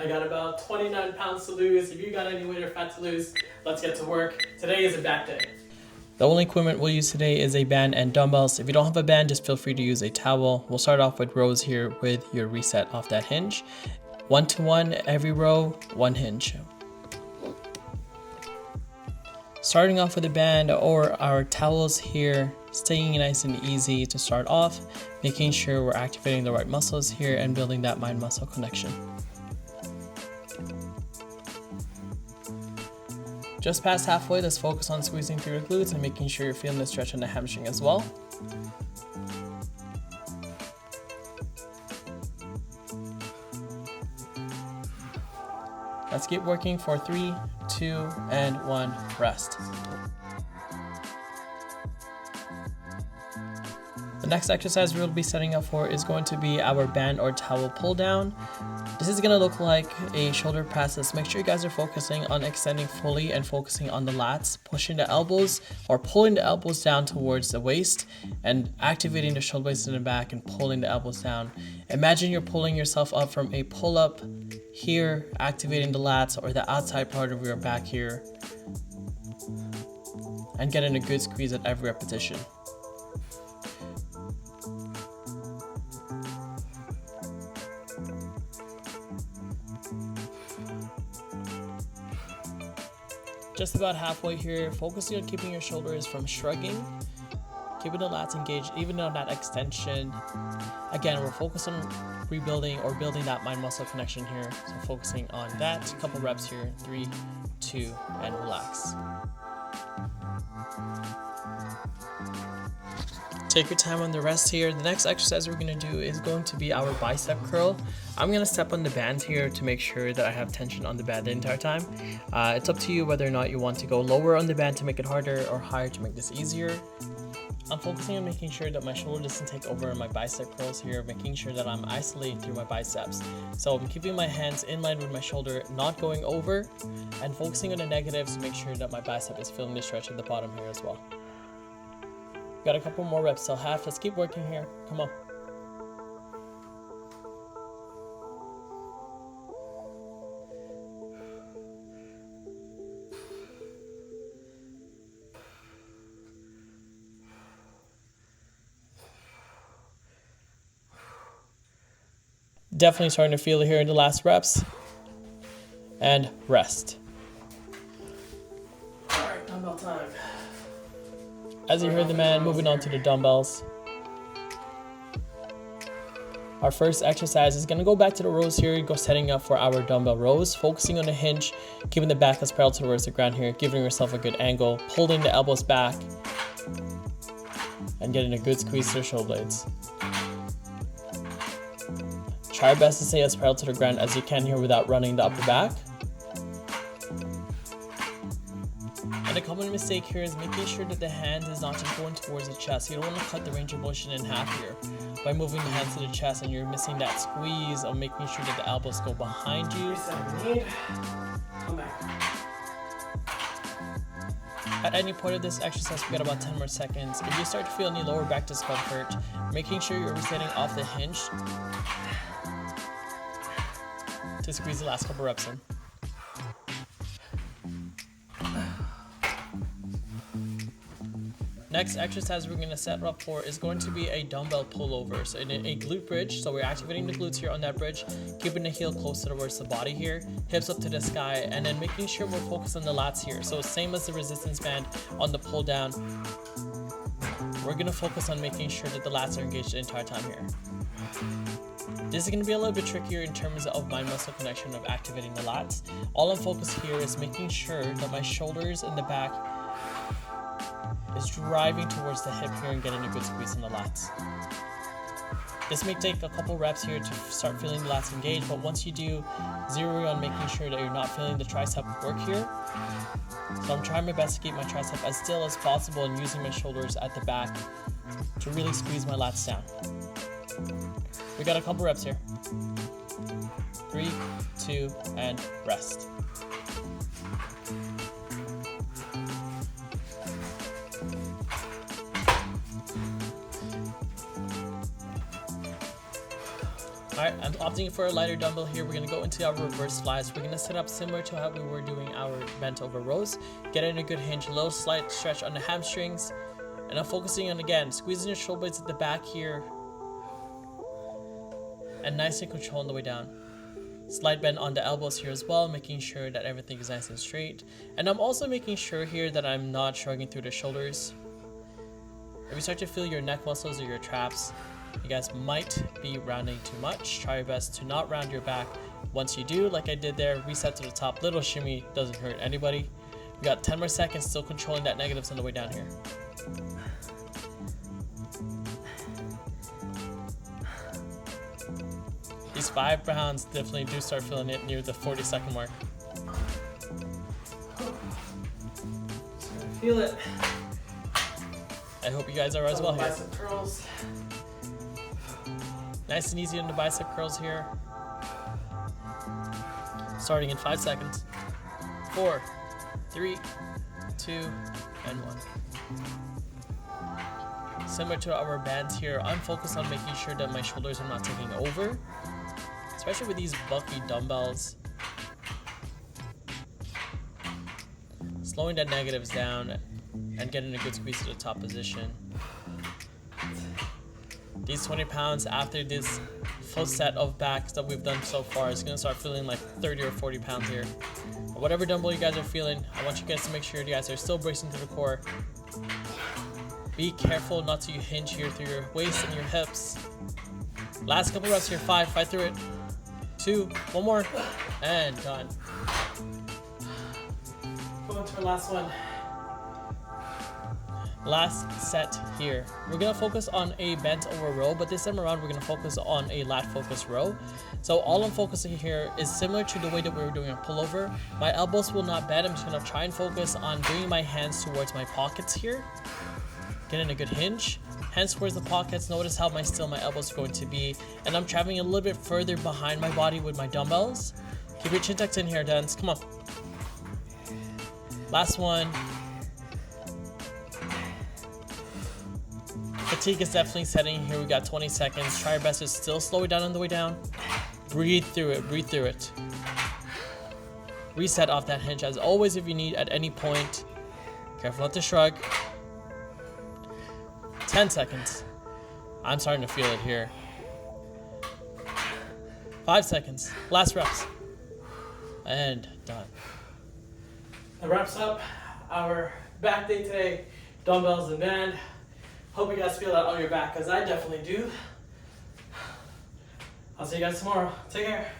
I got about 29 pounds to lose. If you got any weight or fat to lose, let's get to work. Today is a back day. The only equipment we'll use today is a band and dumbbells. If you don't have a band, just feel free to use a towel. We'll start off with rows here with your reset off that hinge. 1 to 1, every row, 1 hinge. Starting off with a band or our towels here, staying nice and easy to start off, making sure we're activating the right muscles here and building that mind-muscle connection. Just past halfway, let's focus on squeezing through your glutes and making sure you're feeling the stretch in the hamstring as well. Let's keep working for 3, 2, and 1, rest. The next exercise we'll be setting up for is going to be our band or towel pull down. This is going to look like a shoulder press. Let's make sure you guys are focusing on extending fully and focusing on the lats, pushing the elbows or pulling the elbows down towards the waist and activating the shoulder blades in the back and pulling the elbows down. Imagine you're pulling yourself up from a pull-up here, activating the lats or the outside part of your back here and getting a good squeeze at every repetition. Just about halfway here, focusing on keeping your shoulders from shrugging, keeping the lats engaged, even on that extension. Again, we're focused on rebuilding or building that mind-muscle connection here. So focusing on that, a couple reps here, 3, 2, and relax. Take your time on the rest here. The next exercise we're going to do is going to be our bicep curl. I'm going to step on the band here to make sure that I have tension on the band the entire time. It's up to you whether or not you want to go lower on the band to make it harder or higher to make this easier. I'm focusing on making sure that my shoulder doesn't take over my bicep curls here, making sure that I'm isolating through my biceps. So I'm keeping my hands in line with my shoulder, not going over, and focusing on the negatives to make sure that my bicep is feeling the stretch at the bottom here as well. Got a couple more reps till half. Let's keep working here. Come on. Definitely starting to feel it here in the last reps. And rest. All right, dumbbell time. As you heard the man, moving on to the dumbbells. Our first exercise is going to go back to the rows here, go setting up for our dumbbell rows, focusing on the hinge, keeping the back as parallel towards the ground here, giving yourself a good angle, pulling the elbows back, and getting a good squeeze to the shoulder blades. Try your best to stay as parallel to the ground as you can here without running the upper back. And a common mistake here is making sure that the hand is not just going towards the chest. You don't want to cut the range of motion in half here by moving the hands to the chest, and you're missing that squeeze of making sure that the elbows go behind you. Come back. At any point of this exercise, we got about 10 more seconds. If you start to feel any lower back discomfort, making sure you're resetting off the hinge to squeeze the last couple reps in. Next exercise we're going to set up for is going to be a dumbbell pullover. So in a glute bridge, so we're activating the glutes here on that bridge, keeping the heel close towards the body here, hips up to the sky, and then making sure we're focused on the lats here. So same as the resistance band on the pull down, we're going to focus on making sure that the lats are engaged the entire time here. This is going to be a little bit trickier in terms of mind-muscle connection of activating the lats. All I'm focused here is making sure that my shoulders in the back is driving towards the hip here and getting a good squeeze in the lats. This may take a couple reps here to start feeling the lats engaged, but once you do, zero in on making sure that you're not feeling the tricep work here. So I'm trying my best to keep my tricep as still as possible and using my shoulders at the back to really squeeze my lats down. We got a couple reps here. 3, 2, and rest. Alright, I'm opting for a lighter dumbbell here. We're going to go into our reverse flies. We're going to set up similar to how we were doing our bent over rows. Get in a good hinge, a little slight stretch on the hamstrings. And I'm focusing on, again, squeezing your shoulder blades at the back here. And nice and control on the way down. Slight bend on the elbows here as well, making sure that everything is nice and straight. And I'm also making sure here that I'm not shrugging through the shoulders. If you start to feel your neck muscles or your traps, you guys might be rounding too much. Try your best to not round your back. Once you do, like I did there, reset to the top, little shimmy, doesn't hurt anybody. We got 10 more seconds, still controlling that negatives on the way down here. These 5 rounds definitely do start feeling it near the 40-second mark. Feel it. I hope you guys are as well here. Bicep curls. Nice and easy on the bicep curls here. Starting in 5 seconds. 4, 3, 2, and 1. Similar to our bands here, I'm focused on making sure that my shoulders are not taking over, especially with these bulky dumbbells. Slowing the negatives down and getting a good squeeze to the top position. These 20 pounds after this full set of backs that we've done so far is going to start feeling like 30 or 40 pounds here. Or whatever dumbbell you guys are feeling, I want you guys to make sure you guys are still bracing through the core. Be careful not to hinge here through your waist and your hips. Last couple reps here. 5, fight through it. 2, 1 more, and done. Going to our last one. Last set here. We're gonna focus on a bent over row, but this time around we're gonna focus on a lat focus row. So all I'm focusing here is similar to the way that we were doing a pullover. My elbows will not bend. I'm just gonna try and focus on bringing my hands towards my pockets here. Getting a good hinge. Hands towards the pockets. Notice how still my elbows are going to be. And I'm traveling a little bit further behind my body with my dumbbells. Keep your chin tucked in here, Dance. Come on. Last one. Fatigue is definitely setting here. We got 20 seconds. Try your best to still slow it down on the way down. Breathe through it. Breathe through it. Reset off that hinge as always if you need at any point. Careful not to shrug. 10 seconds. I'm starting to feel it here. 5 seconds. Last reps. And done. That wraps up our back day today. Dumbbells and band. Hope you guys feel that on your back, because I definitely do. I'll see you guys tomorrow. Take care.